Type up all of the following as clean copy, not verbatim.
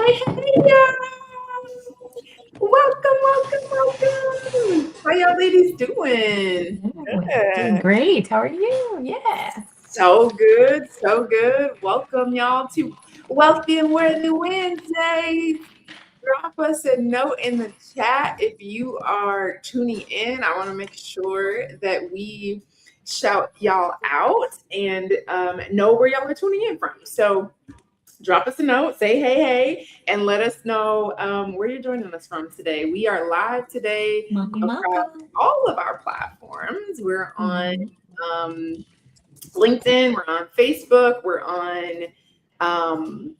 Hey, y'all. Welcome. How y'all ladies doing? Doing Good. great. How are you? Yeah. So good. Welcome y'all to Wealthy and Worthy Wednesdays. Drop us a note in the chat if you are tuning in. I want to make sure that we shout y'all out and know where y'all are tuning in from. So drop us a note, say hey, and let us know where you're joining us from today. We are live today across Welcome. all of our platforms. We're on Mhm. um, LinkedIn, we're on Facebook, we're on um,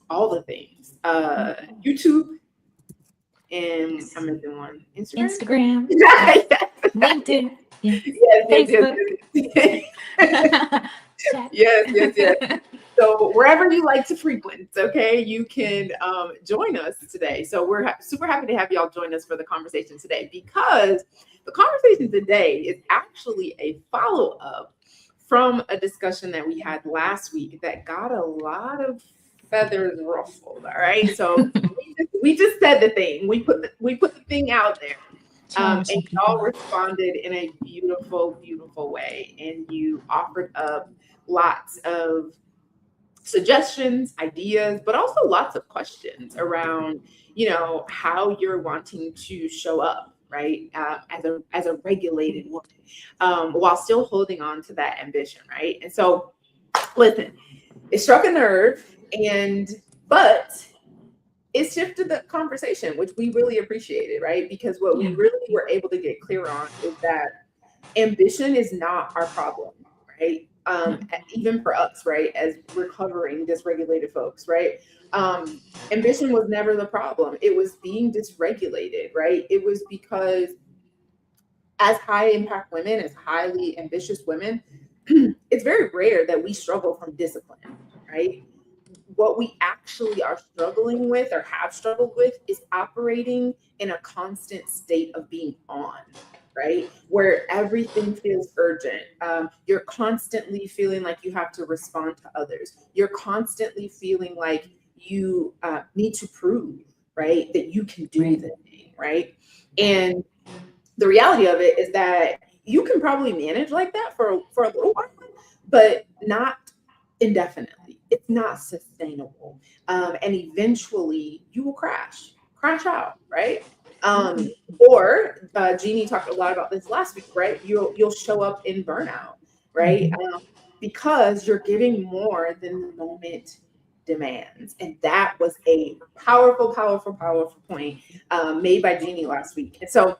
all the things. YouTube, and I'm missing one. Instagram? Instagram, yes, LinkedIn, yes, yes. Facebook, chat. Yes. So wherever you like to frequent, okay, you can join us today. So we're super happy to have y'all join us for the conversation today because the conversation today is actually a follow up from a discussion that we had last week that got a lot of feathers ruffled. All right, so we just said the thing. We put the thing out there. Challenge And some y'all people. responded in a beautiful way. And you offered up lots of suggestions, ideas, but also lots of questions around, how you're wanting to show up, right? As a regulated woman, while still holding on to that ambition, right? And so, listen, it struck a nerve, but it shifted the conversation, which we really appreciated, right? Because what we Yeah. really were able to get clear on is that ambition is not our problem, right? Even for us, right, as recovering dysregulated folks, right? Ambition was never the problem. It was being dysregulated, right? It was because as high impact women, as highly ambitious women, it's very rare that we struggle from discipline, right? What we actually are struggling with or have struggled with is operating in a constant state of being on, right? Where everything feels urgent. You're constantly feeling like you have to respond to others. You're constantly feeling like you need to prove, right, that you can do Right. the thing, right? And the reality of it is that you can probably manage like that for a little while, but not indefinitely. It's not sustainable, and eventually you will crash out, right? Um, or Jeannie talked a lot about this last week, right? You'll show up in burnout, right? Mhm. Because you're giving more than the moment demands, and that was a powerful point made by Jeannie last week. And so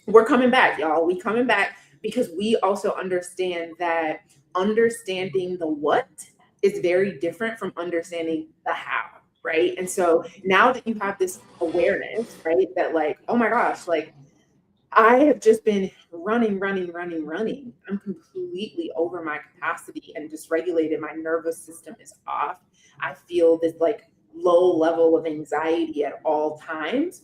we're coming back, y'all. We coming back because we also understand that understanding the what is very different from understanding the how, right? And so now that you have this awareness, right, that like, oh my gosh, like I have just been running. I'm completely over my capacity and dysregulated. My nervous system is off. I feel this like low level of anxiety at all times.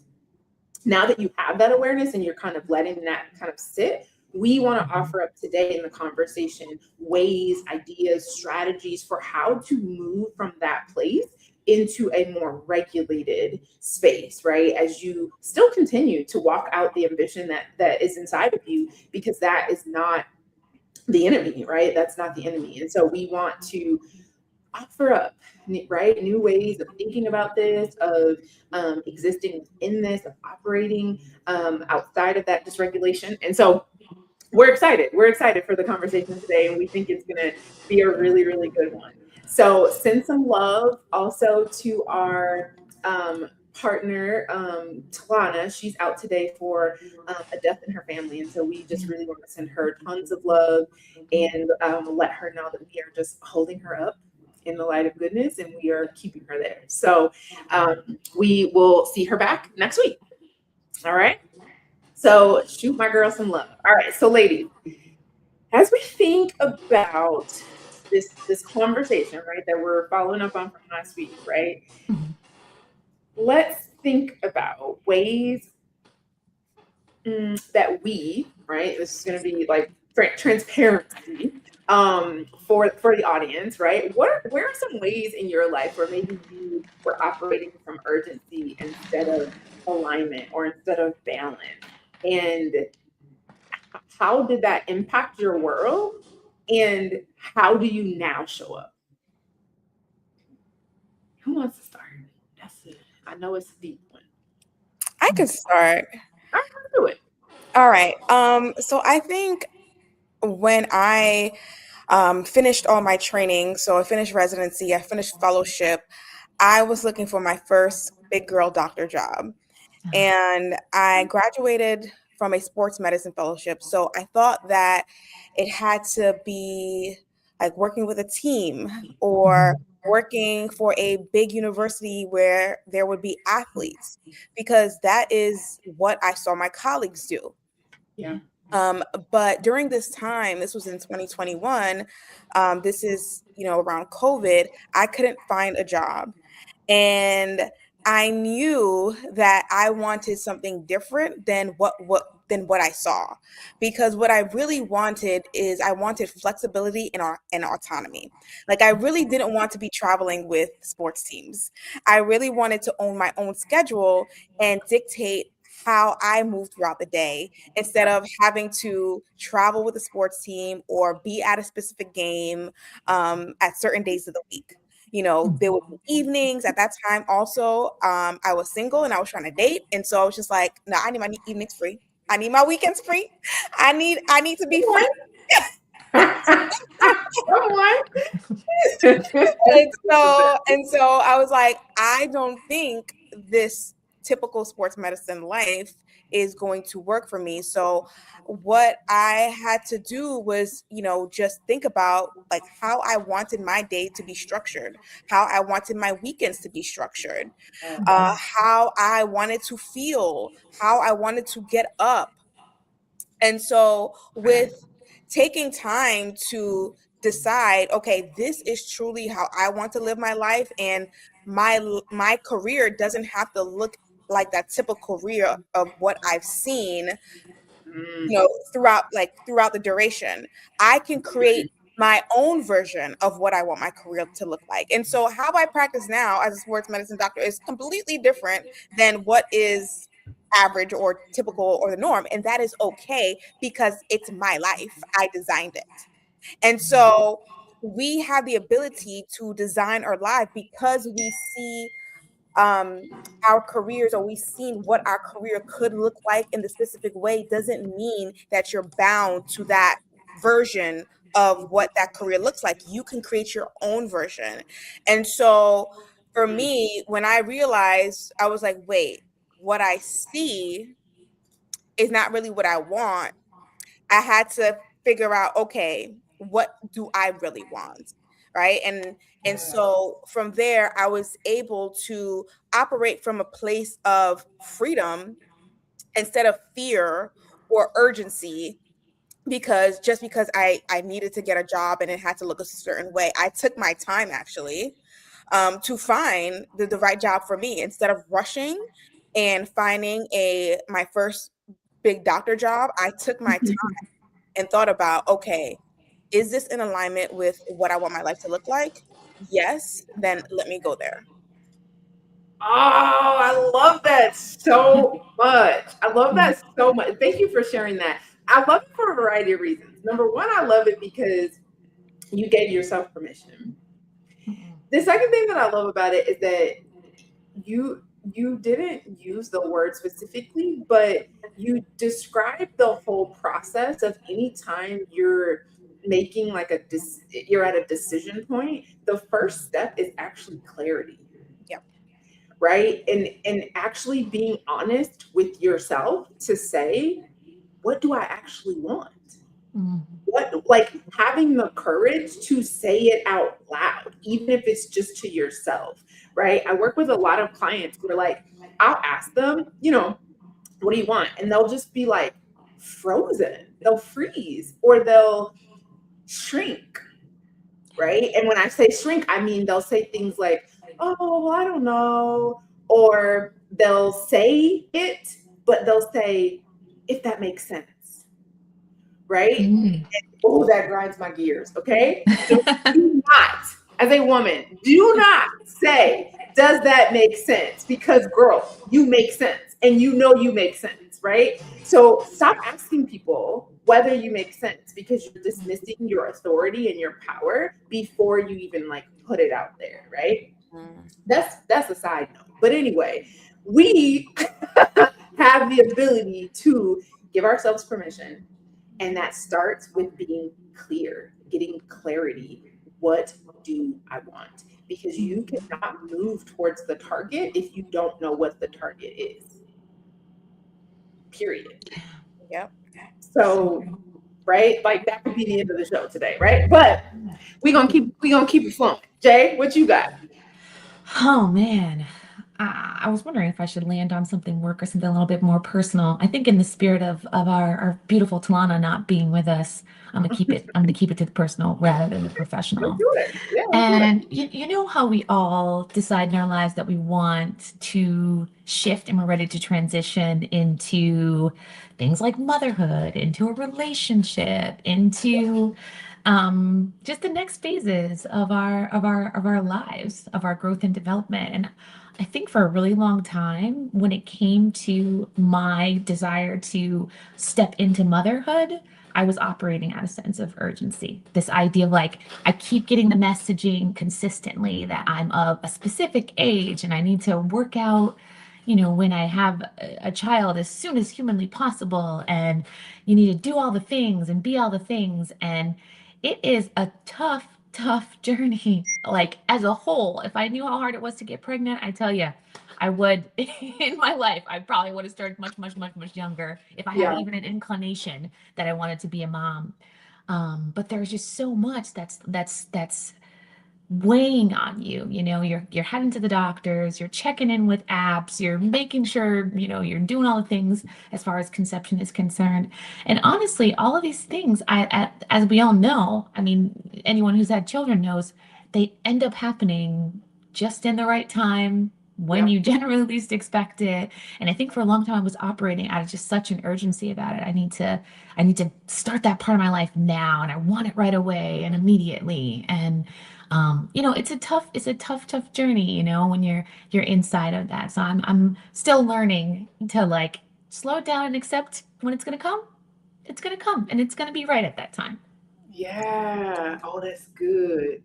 Now that you have that awareness and you're kind of letting that kind of sit, we want to Mhm. offer up today in the conversation ways, ideas, strategies for how to move from that place into a more regulated space, right? As you still continue to walk out the ambition that is inside of you, because that is not the enemy, right? That's not the enemy. And so we want to offer up, right, new ways of thinking about this, of existing in this, of operating outside of that dysregulation. And so we're excited for the conversation today, and we think it's going to be a really good one. So send some love also to our partner, Talana. She's out today for a death in her family, and so we just really want to send her tons of love and let her know that we are just holding her up in the light of goodness, and we are keeping her there. So we will see her back next week. All right. So shoot my girl some love. All right. So ladies, as we think about this conversation, right, that we're following up on from last week, right? Mhm. Let's think about ways that we, right, this is going to be like transparency, for the audience, right? Where are some ways in your life where maybe you were operating from urgency instead of alignment or instead of balance? And how did that impact your world? And how do you now show up? Who wants to start? That's it. I know it's a deep one. I can start. All right, let's do it. All right. So I think when I finished all my training, so I finished residency, I finished fellowship, I was looking for my first big girl doctor job. And I graduated from a sports medicine fellowship. So I thought that it had to be like working with a team or working for a big university where there would be athletes, because that is what I saw my colleagues do. Yeah. Um, but during this time, this was in 2021, this is, around COVID, I couldn't find a job. And I knew that I wanted something different than what I saw, because what I really wanted is I wanted flexibility and autonomy. Like, I really didn't want to be traveling with sports teams. I really wanted to own my own schedule and dictate how I moved throughout the day, instead of having to travel with a sports team or be at a specific game at certain days of the week. There would be evenings at that time. Also, I was single and I was trying to date, and so I was just like, no, I need my evenings free. I need my weekends free. I need to be free. Come on. And so I was like, I don't think this typical sports medicine life is going to work for me. So what I had to do was, just think about like how I wanted my day to be structured, how I wanted my weekends to be structured, how I wanted to feel, how I wanted to get up. And so with taking time to decide, okay, this is truly how I want to live my life, and my career doesn't have to look like that typical career of what I've seen, Mm, throughout the duration. I can create my own version of what I want my career to look like. And so how I practice now as a sports medicine doctor is completely different than what is average or typical or the norm. And that is okay, because it's my life. I designed it. And so we have the ability to design our life because we see um, our careers, or we've seen what our career could look like in the specific way, doesn't mean that you're bound to that version of what that career looks like. You can create your own version. And so for me, when I realized, I was like, wait, what I see is not really what I want. I had to figure out, okay, what do I really want? Right. And so from there, I was able to operate from a place of freedom instead of fear or urgency, because just because I needed to get a job and it had to look a certain way, I took my time actually to find the right job for me, instead of rushing and finding my first big doctor job. I took my time and thought about, okay, is this in alignment with what I want my life to look like? Yes, then let me go there. Oh, I love that so much. I love that so much. Thank you for sharing that. I love it for a variety of reasons. Number one, I love it because you gave yourself permission. The second thing that I love about it is that you didn't use the word specifically, but you described the whole process of any time you're making like you're at a decision point. The first step is actually clarity, Yep. right? And actually being honest with yourself to say, what do I actually want? What, like, having the courage to say it out loud, even if it's just to yourself, right? I work with a lot of clients where, like, I'll ask them, what do you want? And they'll just be like frozen, they'll freeze, or they'll shrink, right? And when I say shrink, I mean they'll say things like, oh, well, I don't know. Or they'll say it, but they'll say, if that makes sense, right? Oh, that grinds my gears. Okay. So do not, as a woman, do not say, does that make sense? Because girl, you make sense and you know you make sense, right? So stop asking people whether you make sense because you're dismissing your authority and your power before you even like put it out there, right? Mm. That's a side note. But anyway, we have the ability to give ourselves permission, and that starts with being clear, getting clarity. What do I want? Because you cannot move towards the target if you don't know what the target is. Period. Yep. So, right, like that could be the end of the show today, right? But we gonna keep it flowing. Jay, what you got? Oh man. I was wondering if I should land on something work or something a little bit more personal. I think in the spirit of our beautiful Talana not being with us, I'm gonna keep it to the personal rather than the Let's professional. do it. Yeah, let's do it. And you know how we all decide in our lives that we want to shift and we're ready to transition into things like motherhood, into a relationship, into just the next phases of our lives, of our growth and development. And I think for a really long time, when it came to my desire to step into motherhood, I was operating at a sense of urgency. This idea of like, I keep getting the messaging consistently that I'm of a specific age and I need to work out, when I have a child as soon as humanly possible. And you need to do all the things and be all the things. And it is a tough, tough journey. Like as a whole, if I knew how hard it was to get pregnant, I tell you, I would in my life, I probably would have started much, much, much, much younger if I had Yeah. even an inclination that I wanted to be a mom. But there's just so much that's weighing on you. You're heading to the doctors, you're checking in with apps, you're making sure, you're doing all the things as far as conception is concerned. And honestly, all of these things, as we all know, I mean, anyone who's had children knows, they end up happening just in the right time when Yeah. you generally least expect it. And I think for a long time I was operating out of just such an urgency about it. I need to start that part of my life now, and I want it right away and immediately. And it's a tough journey, when you're inside of that. So I'm still learning to like slow it down and accept when it's gonna come. It's gonna come and it's gonna be right at that time. Yeah. Oh, that's good.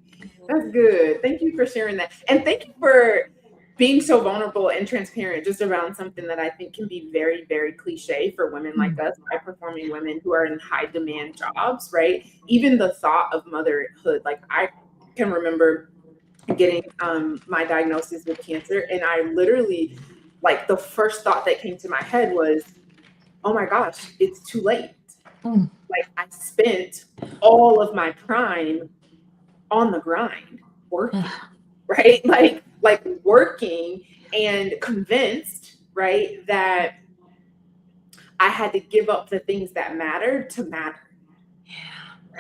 That's good. Thank you for sharing that. And thank you for being so vulnerable and transparent just around something that I think can be very, very cliche for women like Mm. us, high performing women who are in high demand jobs, right? Even the thought of motherhood, like I can remember getting my diagnosis with cancer, and I literally, like, the first thought that came to my head was, oh my gosh, it's too late. Mm. Like, I spent all of my prime on the grind, working, Ugh. right? Like working and convinced, right, that I had to give up the things that mattered to matter, Yeah.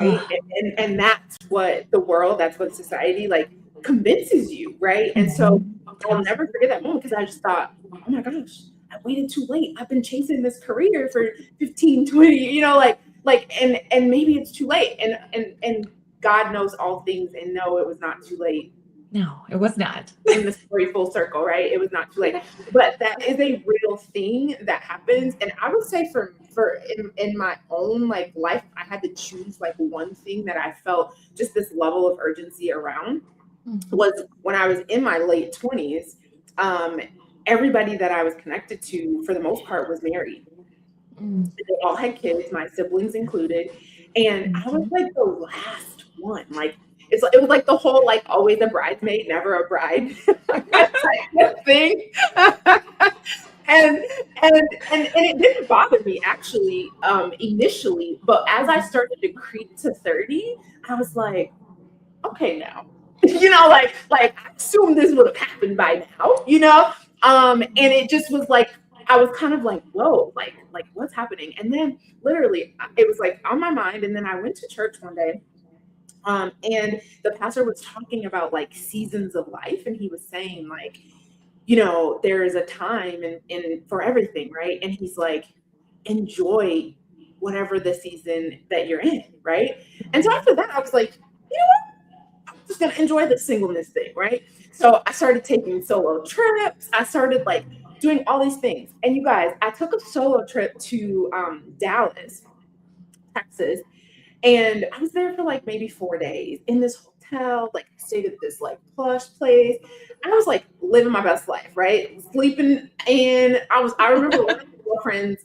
right? Ugh. And that's what the world, that's what society like convinces you, right? And so Mhm. I'll Yes. never forget that moment because I just thought, oh my gosh, I waited too late. I've been chasing this career for 15, 20, and maybe it's too late. And God knows all things, and no, it was not too late. No, it was not. Bring the story full circle, right? It was not too late. But that is a real thing that happens. And I would say for in my own like life, I had to choose like one thing that I felt just this level of urgency around Mhm. was when I was in my late 20s. Um, Everybody that I was connected to, for the most part, was married. Mm. They all had kids, my siblings included, and I was Mhm. like the last one. Like it was like the whole like always a bridesmaid, never a bride type of thing. and and it didn't bother me actually initially, but as I started to creep to 30, I was like, okay now. Like I assumed this would have happened by now, and it just was like I was kind of like, whoa, like what's happening? And then literally it was like on my mind, and then I went to church one day, and the pastor was talking about like seasons of life, and he was saying like, there is a time and for everything, right? And he's like, enjoy whatever the season that you're in, right? And so after that, I was like, you know what? I'm just gonna enjoy the singleness thing, right? So I started taking solo trips. I started like doing all these things. And you guys, I took a solo trip to Dallas, Texas, and I was there for like maybe 4 days in this hotel. Like I stayed at this like plush place. I was like living my best life, right? Sleeping in. I remember one of my girlfriends,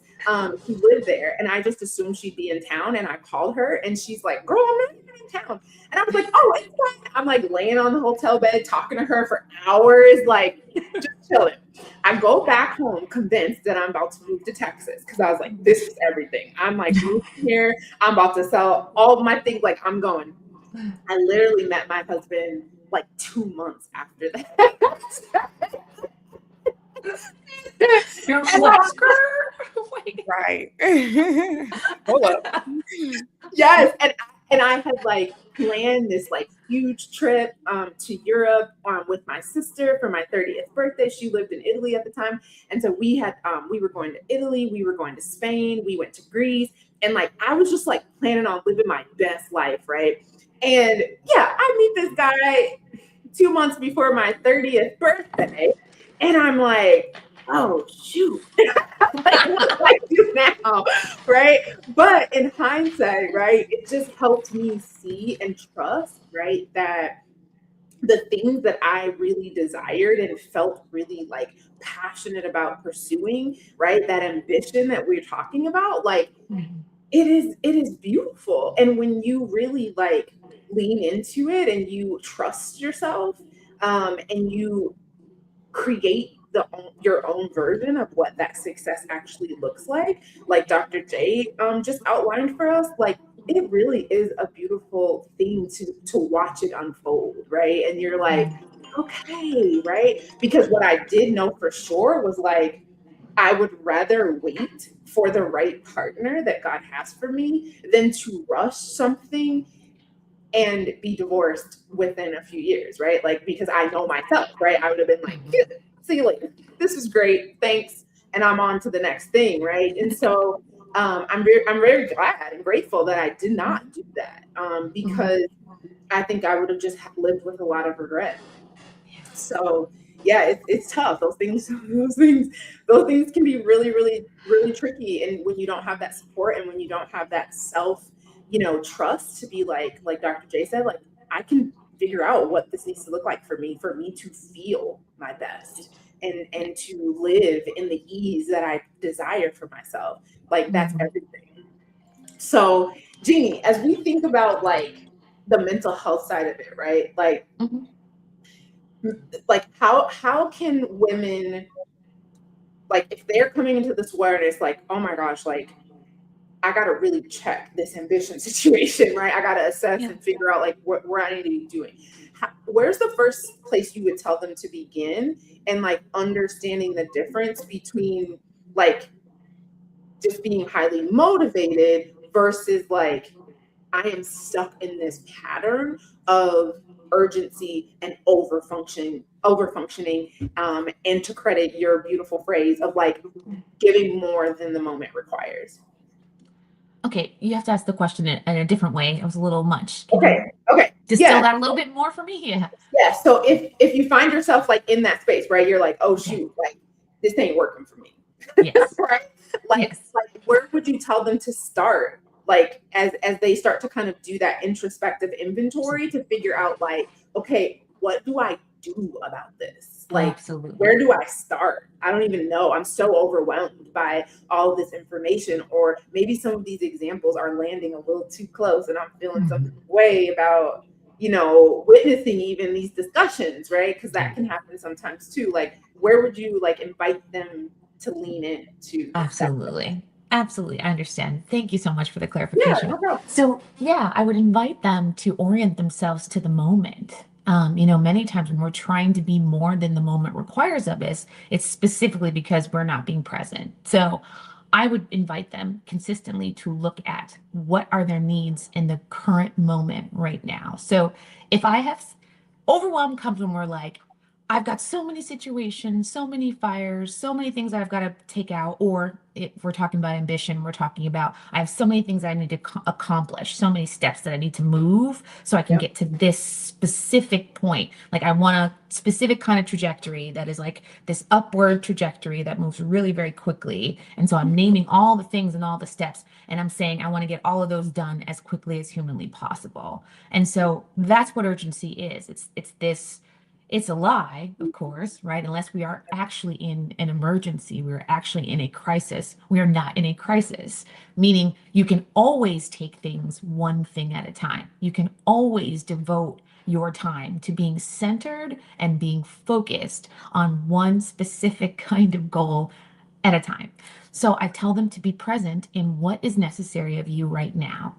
she lived there, and I just assumed she'd be in town. And I called her, and she's like, "Girl, I'm not even in town." And I was like, "Oh, it's fine." I'm like laying on the hotel bed talking to her for hours, like just chilling. I go back home convinced that I'm about to move to Texas because I was like, this is everything. I'm like moving here. I'm about to sell all of my things. Like I'm going. I literally met my husband like 2 months after that. You're And like, I- skirt. Wait. Right. Hold up. yes, and I had like planned this like huge trip to Europe with my sister for my 30th birthday. She lived in Italy at the time, and so we were going to Italy, we were going to Spain, we went to Greece, and like I was just like planning on living my best life, right? And yeah, I meet this guy 2 months before my 30th birthday, and I'm like, oh shoot. Like, what do I do now? Right. But in hindsight, right, it just helped me see and trust, right, that the things that I really desired and felt really like passionate about pursuing, right, that ambition that we're talking about, like it is beautiful. And when you really like lean into it and you trust yourself, and you create your own version of what that success actually looks like Dr. J just outlined for us, like it really is a beautiful thing to watch it unfold, right? And you're like, okay, right? Because what I did know for sure was like I would rather wait for the right partner that God has for me than to rush something and be divorced within a few years, right? Like because I know myself, right? I would have been like, "Yeah, see you later. This was great, thanks," and I'm on to the next thing, right? And so I'm very glad and grateful that I did not do that, because I think I would have just lived with a lot of regret. So yeah, it's tough. Those things, those things can be really, really, really tricky. And when you don't have that support and when you don't have that self, trust to be like Dr. J said, like I can figure out what this needs to look like for me to feel my best and to live in the ease that I desire for myself. Like that's everything. So Jeannie, as we think about like the mental health side of it, right? Like how can women, like if they're coming into this awareness like, oh my gosh, like I gotta really check this ambition situation, right? I gotta assess and figure out like where I need to be doing. Where's the first place you would tell them to begin, and like understanding the difference between like just being highly motivated versus like I am stuck in this pattern of urgency and overfunctioning, and to credit your beautiful phrase of like giving more than the moment requires. Okay, you have to ask the question in a different way. It was a little much. Can Okay, you okay, distill yeah, that a little bit more for me? Yeah. yeah. So if you find yourself like in that space, right, you're like, oh Okay. shoot, like this ain't working for me, Yes. right? Like Yes. like where would you tell them to start? Like as they start to kind of do that introspective inventory to figure out like, okay, what do I do about this? Like Absolutely. where do I start? I don't even know. I'm so overwhelmed by all this information, or maybe some of these examples are landing a little too close and I'm feeling some way about witnessing even these discussions, right? Because that can happen sometimes too. Like where would you like invite them to lean into that? Absolutely. Absolutely. I understand. Thank you so much for the Yeah, clarification. no problem. So, yeah, I would invite them to orient themselves to the moment. Many times when we're trying to be more than the moment requires of us, it's specifically because we're not being present. So, I would invite them consistently to look at what are their needs in the current moment right now. So, if I have overwhelm comes when we're like, I've got so many situations, so many fires, so many things I've got to take out. Or if we're talking about ambition, we're talking about I have so many things I need to accomplish, so many steps that I need to move so I can Yep. get to this specific point. Like I want a specific kind of trajectory that is like this upward trajectory that moves really very quickly. And so I'm naming all the things and all the steps, and I'm saying I want to get all of those done as quickly as humanly possible. And so that's what urgency is. It's this, it's a lie, of course, right? Unless we are actually in an emergency, we're actually in a crisis. We are not in a crisis, meaning you can always take things one thing at a time. You can always devote your time to being centered and being focused on one specific kind of goal at a time. So I tell them to be present in what is necessary of you right now.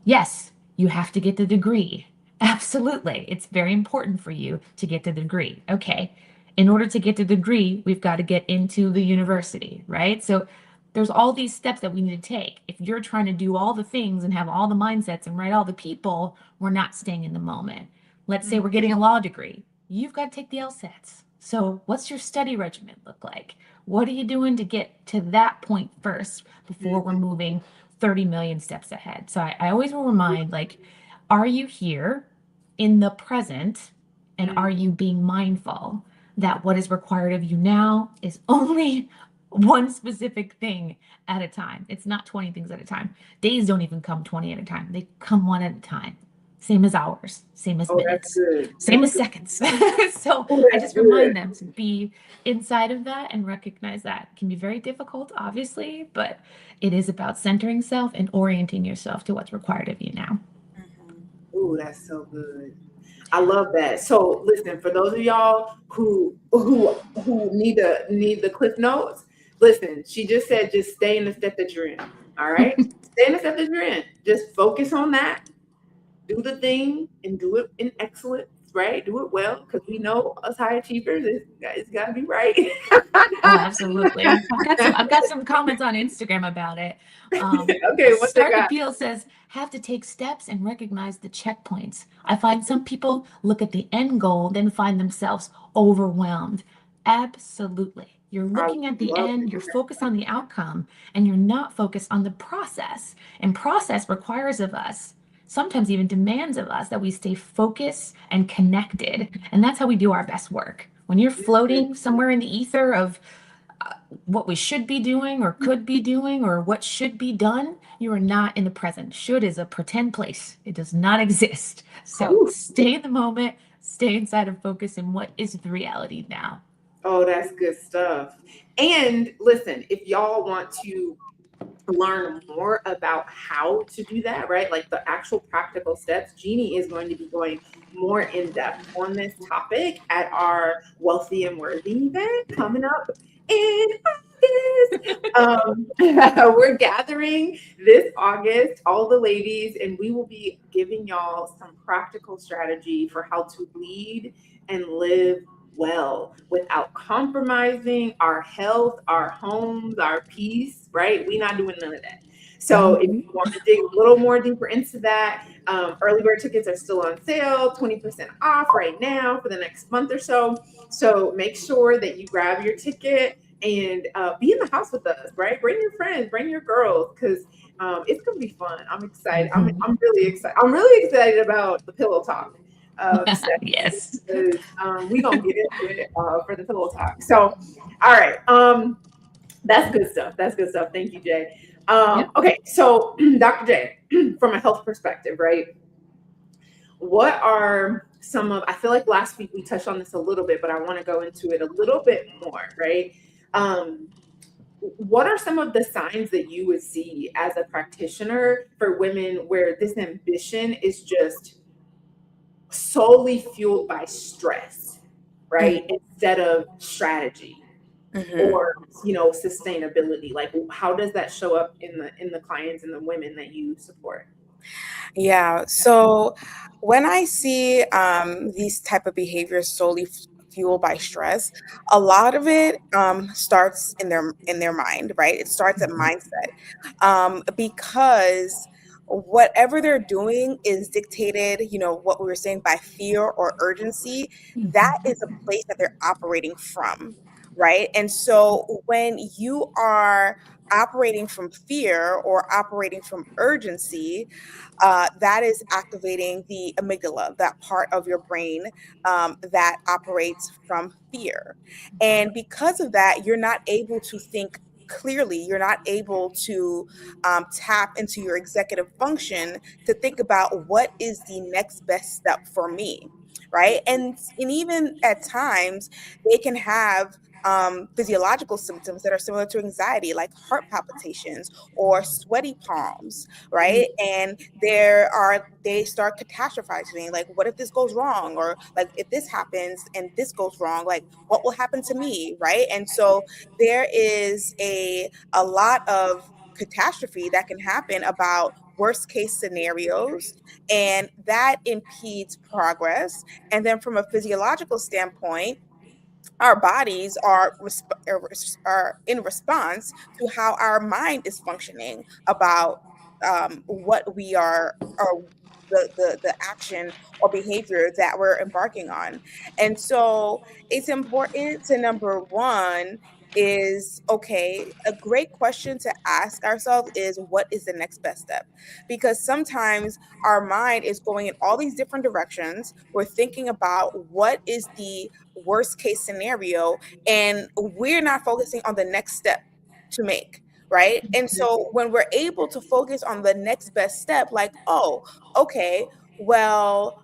Yes, you have to get the degree. Absolutely. It's very important for you to get the degree. Okay. In order to get the degree, we've got to get into the university, right? So there's all these steps that we need to take. If you're trying to do all the things and have all the mindsets and write all the people, we're not staying in the moment. Let's say we're getting a law degree. You've got to take the LSATs. So what's your study regimen look like? What are you doing to get to that point first before we're moving 30 million steps ahead? So I always will remind, like, are you here in the present, and are you being mindful that what is required of you now is only one specific thing at a time? It's not 20 things at a time. Days don't even come 20 at a time. They come one at a time. Same as hours, same as Oh, that's minutes, good. same That's as good. seconds. So Oh, I that's just remind good. them to be inside of that and recognize that. It can be very difficult, obviously, but it is about centering self and orienting yourself to what's required of you now. Oh, that's so good. I love that. So listen, for those of y'all who need the cliff notes, listen, she just said just stay in the step that you're in. All right. Stay in the step that you're in. Just focus on that. Do the thing and do it in excellence, right? Do it well, because we know us high achievers, it's gotta be right. Oh, absolutely. I've got some comments on Instagram about it. Okay, what they Start got? Appeal says have to take steps and recognize the checkpoints. I find some people look at the end goal, then find themselves overwhelmed. Absolutely. You're I looking at the love to end, you're hear that. focused on the outcome, and you're not focused on the process. And process requires of us, sometimes even demands of us, that we stay focused and connected. And that's how we do our best work. When you're floating somewhere in the ether of what we should be doing or could be doing or what should be done, you are not in the present. Should is a pretend place, it does not exist. So Ooh. stay in the moment, stay inside of focus in what is the reality now. Oh, that's good stuff. And listen, if y'all want to learn more about how to do that, right? Like the actual practical steps, Jeannie is going to be going more in depth on this topic at our Wealthy and Worthy event coming up in August. We're gathering this August, all the ladies, and we will be giving y'all some practical strategy for how to lead and live well without compromising our health, our homes, our peace, right? We're not doing none of that. So if Mhm. you want to dig a little more deeper into that, early bird tickets are still on sale, 20% off right now for the next month or so. So make sure that you grab your ticket and be in the house with us, right? Bring your friends, bring your girls, because it's gonna be fun. I'm excited. Mhm. I'm really excited. I'm really excited about the pillow talk session Yes. because we gonna get into it for the pillow talk. So, all right, that's good stuff. That's good stuff. Thank you, Jay. Yep. Okay, so Dr. J, from a health perspective, right? What are some of? I feel like last week we touched on this a little bit, but I want to go into it a little bit more, right? Um, what are some of the signs that you would see as a practitioner for women where this ambition is just solely fueled by stress, right? Instead of strategy Mhm. or sustainability. Like how does that show up in the clients and the women that you support? Yeah. So when I see these type of behaviors solely fueled by stress, a lot of it starts in their mind, right? It starts at Mhm. mindset, because whatever they're doing is dictated, what we were saying, by fear or urgency. That is a place that they're operating from, right? And so when you are operating from fear or operating from urgency, that is activating the amygdala, that part of your brain that operates from fear. And because of that, you're not able to think clearly. You're not able to tap into your executive function to think about what is the next best step for me, right? And even at times, they can have physiological symptoms that are similar to anxiety, like heart palpitations or sweaty palms, right? And they start catastrophizing, like, what if this goes wrong? Or like, if this happens and this goes wrong, like, what will happen to me, right? And so there is a lot of catastrophe that can happen about worst case scenarios, and that impedes progress. And then from a physiological standpoint, our bodies are in response to how our mind is functioning about what we are, or the action or behavior that we're embarking on. And so it's important to, number one, is, okay, a great question to ask ourselves is, what is the next best step? Because sometimes our mind is going in all these different directions. We're thinking about what is the worst case scenario, and we're not focusing on the next step to make, right? And so when we're able to focus on the next best step, like, oh, okay, well,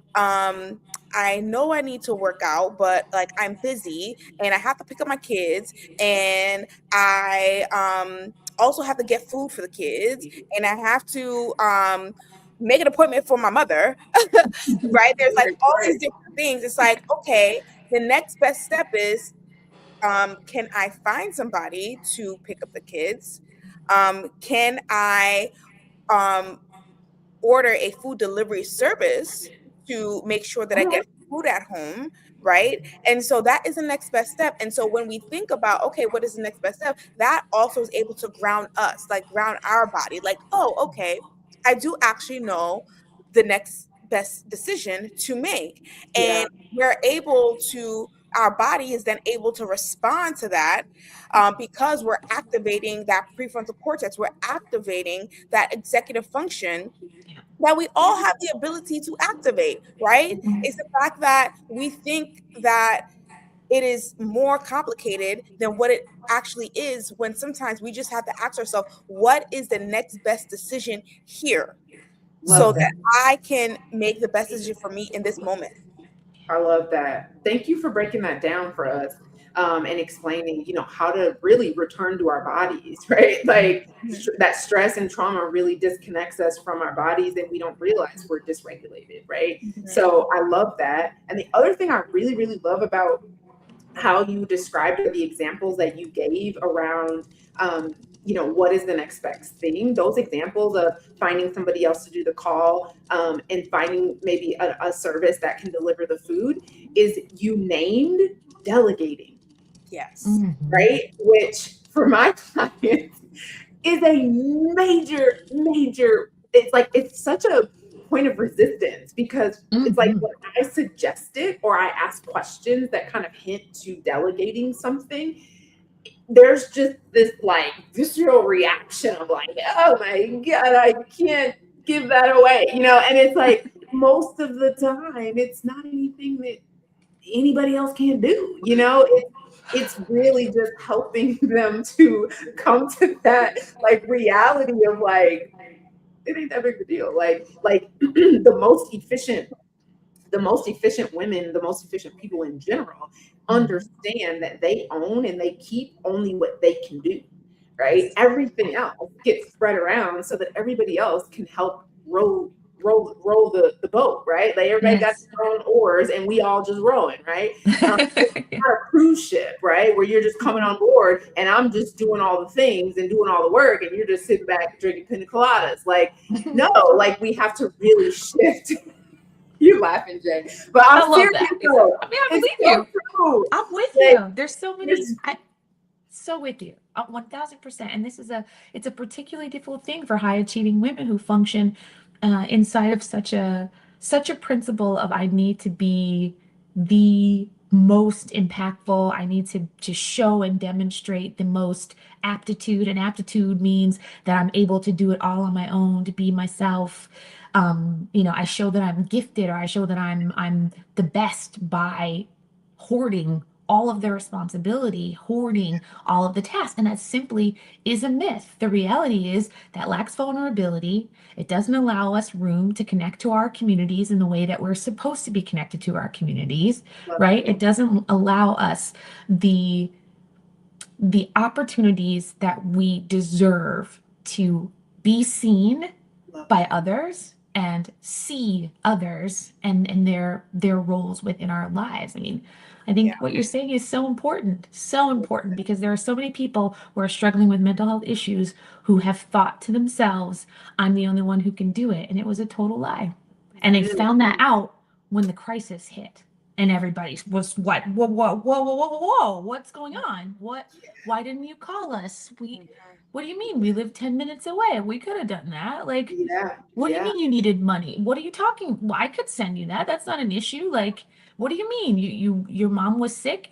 I know I need to work out, but like, I'm busy and I have to pick up my kids, and I also have to get food for the kids, and I have to make an appointment for my mother. Right? There's like all these different things. It's like, okay, the next best step is, can I find somebody to pick up the kids? Can I um, order a food delivery service to make sure that I get food at home, right? And so that is the next best step. And so when we think about, okay, what is the next best step, that also is able to ground us, like ground our body, like, oh, okay, I do actually know the next best decision to make. Yeah. And we're able to, our body is then able to respond to that, because we're activating that prefrontal cortex, we're activating that executive function that we all have the ability to activate, right? It's the fact that we think that it is more complicated than what it actually is, when sometimes we just have to ask ourselves, what is the next best decision here, so Love that. that I can make the best decision for me in this moment. I love that. Thank you for breaking that down for us, and explaining, how to really return to our bodies, right? Like that stress and trauma really disconnects us from our bodies, and we don't realize we're dysregulated, right? So I love that. And the other thing I really, really love about how you described the examples that you gave around, what is the next best thing, those examples of finding somebody else to do the call, and finding maybe a service that can deliver the food, is you named delegating. Yes. Right? Which for my clients is a major, it's such a point of resistance, because it's like when I suggest it or I ask questions that kind of hint to delegating something, there's just this like visceral reaction of like, oh my God, I can't give that away, and it's like most of the time it's not anything that anybody else can do, it's really just helping them to come to that like reality of like, it ain't that big of a deal. Like the most efficient women, the most efficient people in general, understand that they own and they keep only what they can do, right? Everything else gets spread around so that everybody else can help roll the boat, right? Like everybody got their own oars and we all just rowing, right? It's not a cruise ship, right? Where you're just coming on board and I'm just doing all the things and doing all the work and you're just sitting back drinking pina coladas. Like, no, like we have to really shift. You're laughing, Jay, but I'm I love serious that. though. I mean, I It's believe so you. true. I'm with Like, you. There's so many. so with you, 1000%. And it's a particularly difficult thing for high achieving women who function inside of such a principle of I need to be the most impactful. I need to show and demonstrate the most aptitude, and aptitude means that I'm able to do it all on my own, to be myself. I show that I'm gifted, or I show that I'm the best by hoarding all of the responsibility, hoarding all of the tasks. And that simply is a myth. The reality is that lacks vulnerability. It doesn't allow us room to connect to our communities in the way that we're supposed to be connected to our communities, Love it. right? It doesn't allow us the the opportunities that we deserve to be seen Love by others and see others and their roles within our lives. I mean, I Yeah. think what you're saying is so important because there are so many people who are struggling with mental health issues who have thought to themselves, I'm the only one who can do it. And it was a total lie. And they it. found that out when the crisis hit. And everybody was what? Whoa, whoa, whoa, whoa, whoa, whoa, what's going on? Why didn't you call us? What do you mean? We live 10 minutes away. We could have done that. Like, Yeah, what do you yeah, mean you needed money? What are you talking? Well, I could send you that. That's not an issue. Like, what do you mean? Your mom was sick?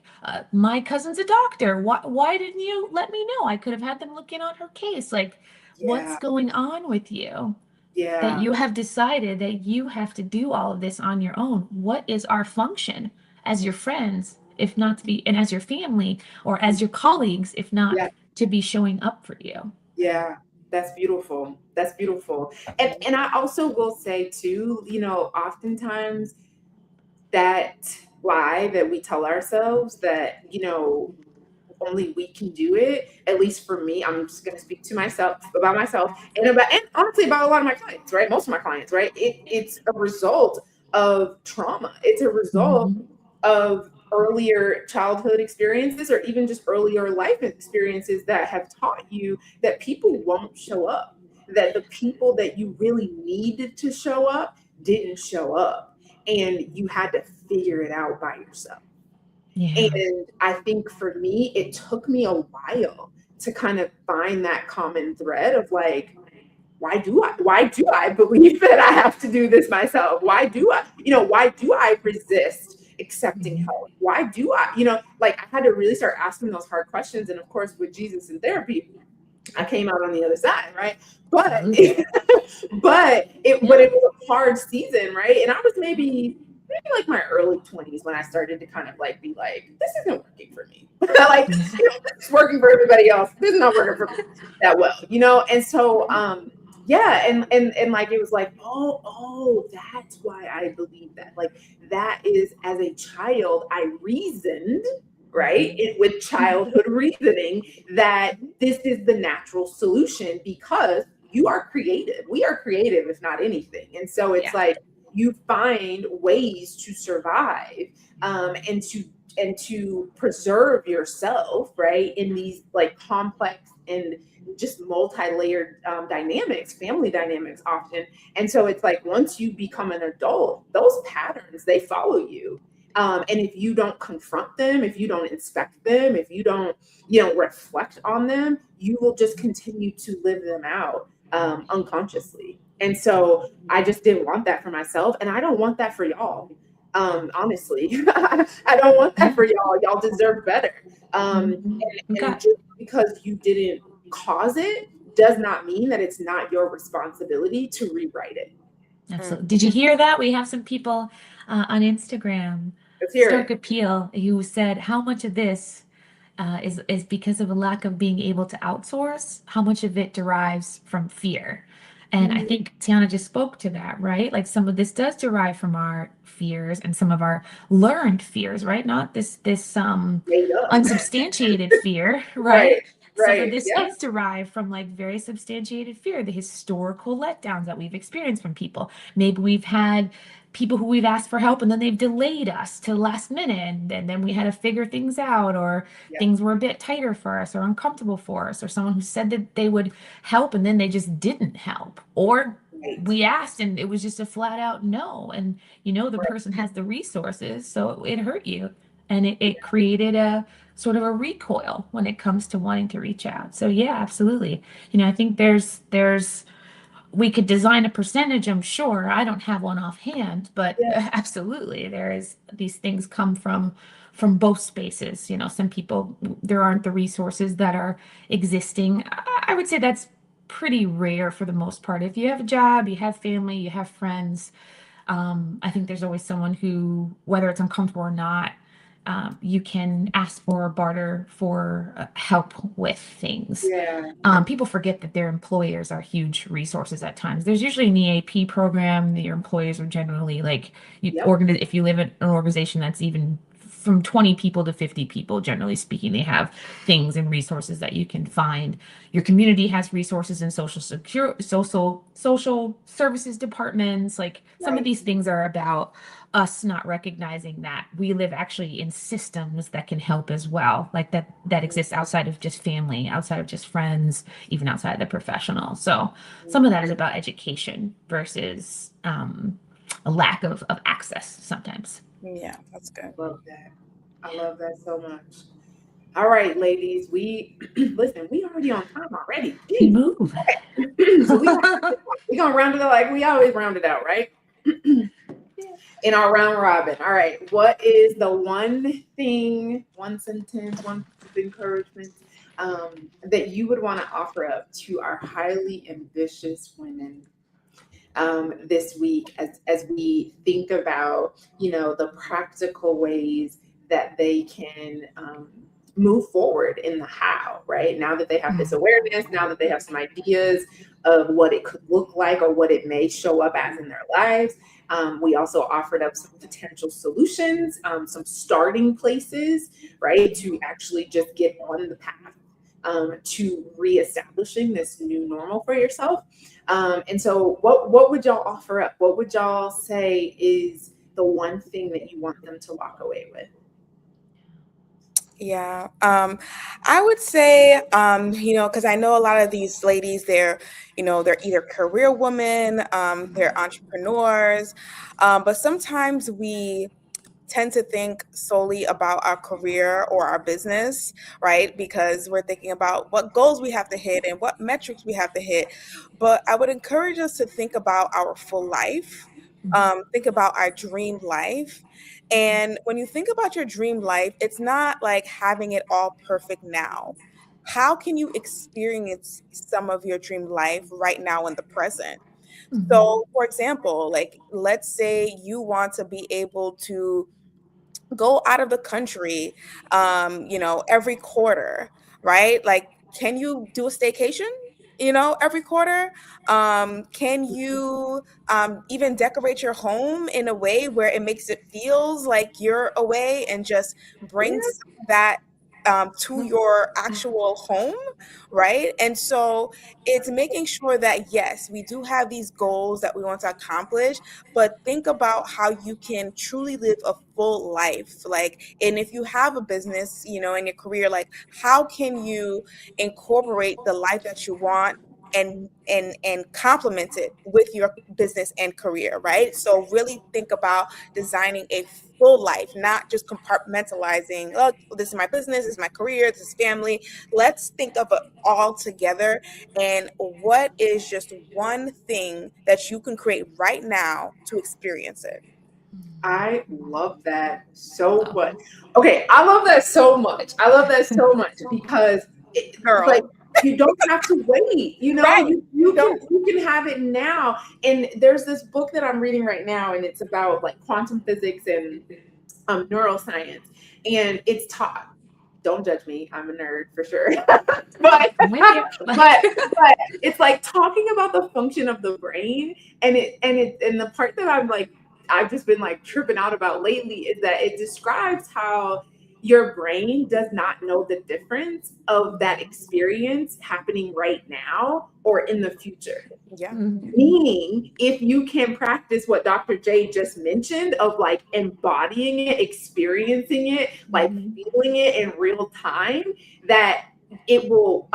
My cousin's a doctor. Why didn't you let me know? I could have had them look in on her case. Like, what's yeah, going on with you? That yeah, you have decided that you have to do all of this on your own. What is our function as your friends, if not to be, and as your family or as your colleagues, if not yeah, to be showing up for you? yeah. That's beautiful. That's beautiful. And I also will say too, oftentimes that lie that we tell ourselves that, only we can do it. At least for me, I'm just going to speak to myself about myself and honestly about a lot of my clients, right? Most of my clients, right? It's a result of trauma. It's a result Mhm. of earlier childhood experiences or even just earlier life experiences that have taught you that people won't show up, that the people that you really needed to show up didn't show up, and you had to figure it out by yourself. Yeah. And I think for me, it took me a while to kind of find that common thread of like, why do I believe that I have to do this myself? Why do I resist accepting Mhm. help? Why do I, like I had to really start asking those hard questions. And of course, with Jesus in therapy, I came out on the other side, right? But Absolutely. but Yeah. it was a hard season, right? And I was maybe like my early 20s when I started to kind of like be like, this isn't working for me. Like, Yeah. this is working for everybody else. This is not working for me that well. And so yeah, and like it was like, oh, that's why I believe that. Like that is as a child, I reasoned, right? With childhood reasoning that this is the natural solution because you are creative. We are creative, if not anything. And so it's Yeah. like you find ways to survive and to preserve yourself, right? In these like complex and just multi-layered dynamics, family dynamics often. And so it's like once you become an adult, those patterns they follow you. And if you don't confront them, if you don't inspect them, if you don't, reflect on them, you will just continue to live them out unconsciously. And so I just didn't want that for myself, and I don't want that for y'all. Honestly, I don't want that Yeah. for y'all. Y'all deserve better. Mhm. And Okay. just because you didn't cause it does not mean that it's not your responsibility to rewrite it. Mm. Absolutely. Did you hear that? We have some people on Instagram, Let's hear Stark it. Appeal, who said how much of this is because of a lack of being able to outsource, how much of it derives from fear. And I Mhm. think Tiana just spoke to that, right? Like some of this does derive from our fears and some of our learned fears, right? Not this Made up. unsubstantiated fear, right? Right. Some of Right. this Yeah. is derived from like very substantiated fear, the historical letdowns that we've experienced from people. Maybe we've had people who we've asked for help and then they've delayed us to the last minute and then we had to figure things out, or Yeah. things were a bit tighter for us or uncomfortable for us, or someone who said that they would help and then they just didn't help, or Right. we asked and it was just a flat out no, and the Right. person has the resources so it hurt you, and it created sort of a recoil when it comes to wanting to reach out. So yeah, absolutely. You know, I think there's we could design a percentage, I'm sure. I don't have one offhand, but Yeah. absolutely, there is these things come from both spaces. You know, some people there aren't the resources that are existing. I would say that's pretty rare for the most part. If you have a job, you have family, you have friends, I think there's always someone who, whether it's uncomfortable or not, you can ask for or barter for help with things. Yeah. People forget that their employers are huge resources at times. There's usually an EAP program that your employers are generally like Yep. if you live in an organization that's even from 20 people to 50 people, generally speaking, they have things and resources that you can find. Your community has resources in social services departments. Like some of Right. these things are about us not recognizing that we live actually in systems that can help as well, like that exists outside of just family, outside of just friends, even outside of the professional. So some of that is about education versus a lack of access sometimes. Yeah, that's good. Love that. I love that so much. All right, ladies, we listen, we already on time already. We Jeez. move. Okay. So we gonna round it out like we always round it out, right? In our round robin. All right. What is the one thing, one sentence, one piece of encouragement that you would want to offer up to our highly ambitious women this week as we think about, the practical ways that they can move forward in the how, right? Now that they have this awareness, now that they have some ideas of what it could look like or what it may show up as in their lives. We also offered up some potential solutions, some starting places, right, to actually just get on the path to reestablishing this new normal for yourself. And so, what would y'all offer up? What would y'all say is the one thing that you want them to walk away with? Yeah. I would say, because I know a lot of these ladies, they're either career women, they're entrepreneurs, but sometimes we tend to think solely about our career or our business, right? Because we're thinking about what goals we have to hit and what metrics we have to hit. But I would encourage us to think about our full life, think about our dream life. And when you think about your dream life, it's not like having it all perfect now. How can you experience some of your dream life right now in the present? Mhm. So, for example, like let's say you want to be able to go out of the country, every quarter, right? Like, can you do a staycation, every quarter? Can you even decorate your home in a way where it makes it feels like you're away and just Yeah. brings that to your actual home, right? And so it's making sure that, yes, we do have these goals that we want to accomplish, but think about how you can truly live a full life. Like, and if you have a business, in your career, like how can you incorporate the life that you want and complement it with your business and career, right? So really think about designing a full life, not just compartmentalizing, oh, this is my business, this is my career, this is family. Let's think of it all together. And what is just one thing that you can create right now to experience it? I love that so Love much. Okay, I love that so much. I love that so much because it's like Girl. you don't have to wait. Right. You Don't. can have it now. And there's this book that I'm reading right now, and it's about like quantum physics and neuroscience, and it's taught. Don't judge me. I'm a nerd for sure. but I'm with you. but it's like talking about the function of the brain, and the part that I've just been like tripping out about lately is that it describes how your brain does not know the difference of that experience happening right now or in the future. Yeah. Mhm. Meaning, if you can practice what Dr. J just mentioned of like embodying it, experiencing it, like Mhm. feeling it in real time, that it will,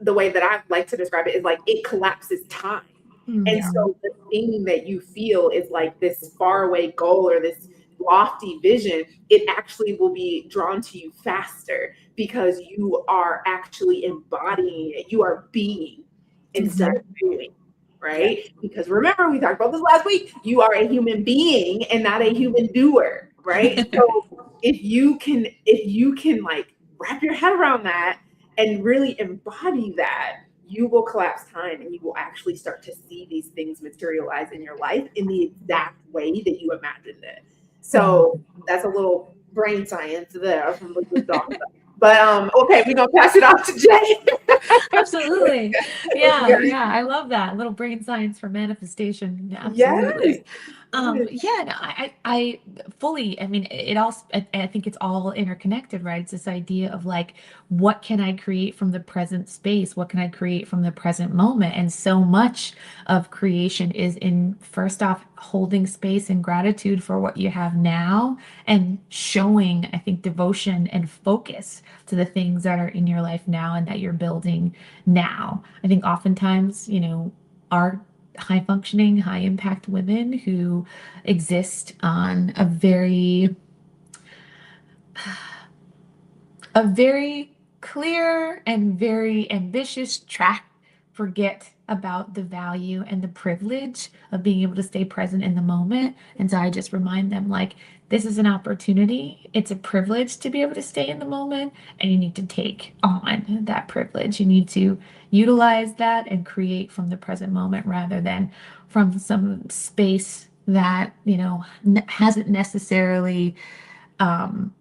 the way that I like to describe it is like it collapses time. And Yeah. so the thing that you feel is like this faraway goal or this lofty vision, it actually will be drawn to you faster because you are actually embodying it. You are being instead of doing, right? Yes. Because remember, we talked about this last week, you are a human being and not a human doer, right? So if you can like wrap your head around that and really embody that, you will collapse time and you will actually start to see these things materialize in your life in the exact way that you imagined it. So that's a little brain science there from the good doctor. But okay, we're gonna pass it off to Jay. Absolutely. Yeah, yeah. I love that. Little brain science for manifestation. Yes. Absolutely. Yeah, no, I fully, I mean, it all, I think it's all interconnected, right? It's this idea of like, what can I create from the present space? What can I create from the present moment? And so much of creation is in, first off, holding space and gratitude for what you have now and showing, I think, devotion and focus to the things that are in your life now and that you're building now. I think oftentimes, our high functioning, high impact women who exist on a very clear and very ambitious track forget about the value and the privilege of being able to stay present in the moment. And so I just remind them, like, this is an opportunity. It's a privilege to be able to stay in the moment, and you need to take on that privilege. You need to utilize that and create from the present moment rather than from some space that, hasn't necessarily um,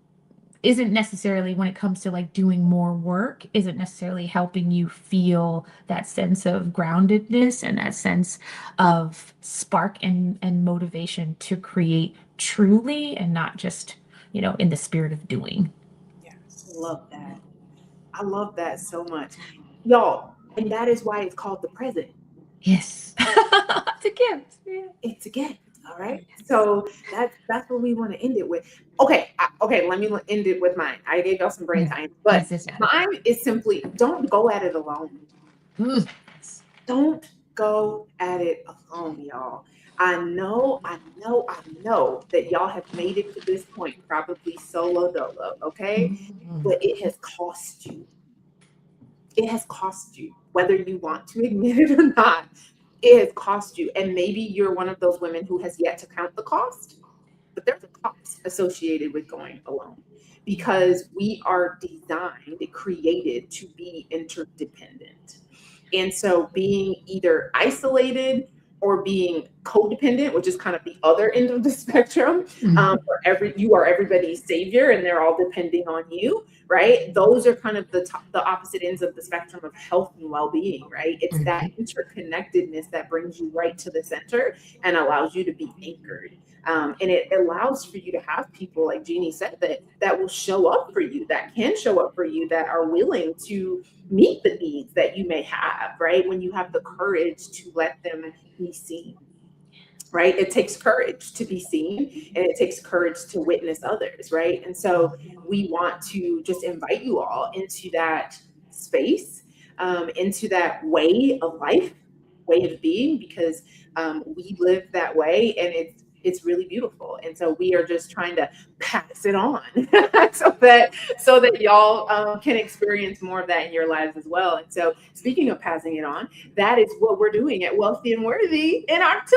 isn't necessarily, when it comes to like doing more work, isn't necessarily helping you feel that sense of groundedness and that sense of spark and motivation to create truly and not just, in the spirit of doing. Yes. Love that. I love that so much. Y'all, and that is why it's called the present. Yes. It's a gift. Yeah. It's a gift. All right. So that's what we want to end it with. Okay. Okay. Let me end it with mine. I gave y'all some brain Yeah. science, but Yes, yes, yes. mine is simply don't go at it alone. Mm. Don't go at it alone, y'all. I know that y'all have made it to this point, probably solo dolo, okay? Mm. But it has cost you. It has cost you, whether you want to admit it or not. It has cost you. And maybe you're one of those women who has yet to count the cost, but there's a cost associated with going alone because we are designed, created to be interdependent. And so being either isolated or being codependent, which is kind of the other end of the spectrum, Mm. where you are everybody's savior and they're all depending on you, right? Those are kind of the opposite ends of the spectrum of health and well-being, right? It's that Mhm. interconnectedness that brings you right to the center and allows you to be anchored. And it allows for you to have people, like Jeannie said, that will show up for you, that can show up for you, that are willing to meet the needs that you may have, right? When you have the courage to let them be seen, right? It takes courage to be seen and it takes courage to witness others, right? And so we want to just invite you all into that space, into that way of life, way of being, because we live that way and it's really beautiful. And so we are just trying to pass it on so that y'all can experience more of that in your lives as well. And so speaking of passing it on, that is what we're doing at Wealthy and Worthy in August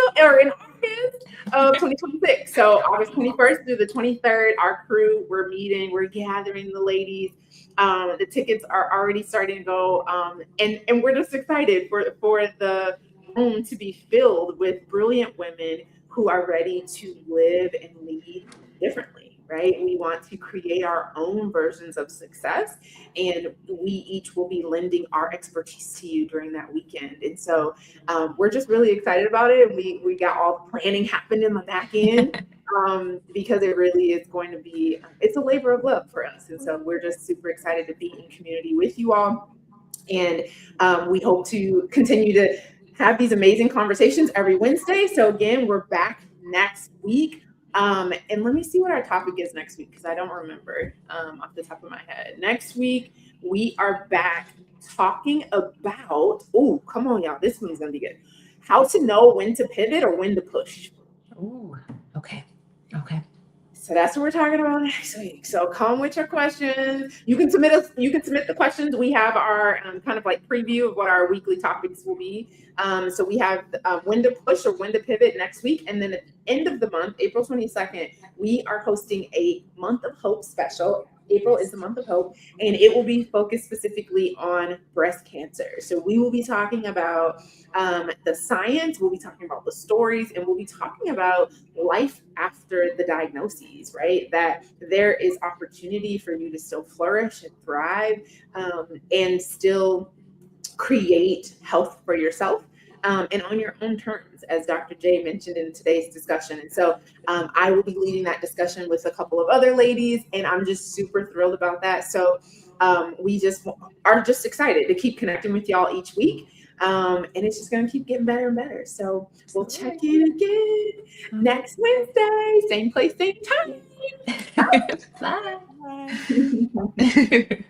of 2026. So August 21st through the 23rd, our crew, we're meeting, we're gathering the ladies. The tickets are already starting to go, and we're just excited for the room to be filled with brilliant women who are ready to live and lead differently, right? We want to create our own versions of success, and we each will be lending our expertise to you during that weekend. And so we're just really excited about it. And we got all the planning happened in the back end because it really is going to be, it's a labor of love for us. And so we're just super excited to be in community with you all. And we hope to continue to have these amazing conversations every Wednesday. So again, we're back next week. And let me see what our topic is next week because I don't remember off the top of my head. Next week, we are back talking about, oh, come on, y'all. This one's going to be good. How to know when to pivot or when to push. Ooh, okay. Okay. So that's what we're talking about next week. So come with your questions. You can submit the questions. We have our kind of like preview of what our weekly topics will be. So we have when to push or when to pivot next week. And then at the end of the month, April 22nd, we are hosting a Month of Hope special. April is the month of hope, and it will be focused specifically on breast cancer. So we will be talking about the science, we'll be talking about the stories, and we'll be talking about life after the diagnoses, right? That there is opportunity for you to still flourish and thrive, and still create health for yourself, and on your own terms, as Dr. J mentioned in today's discussion. And so I will be leading that discussion with a couple of other ladies, and I'm just super thrilled about that. So we just are just excited to keep connecting with y'all each week. And it's just going to keep getting better and better. So we'll check in again next Wednesday, same place, same time. Bye. Bye.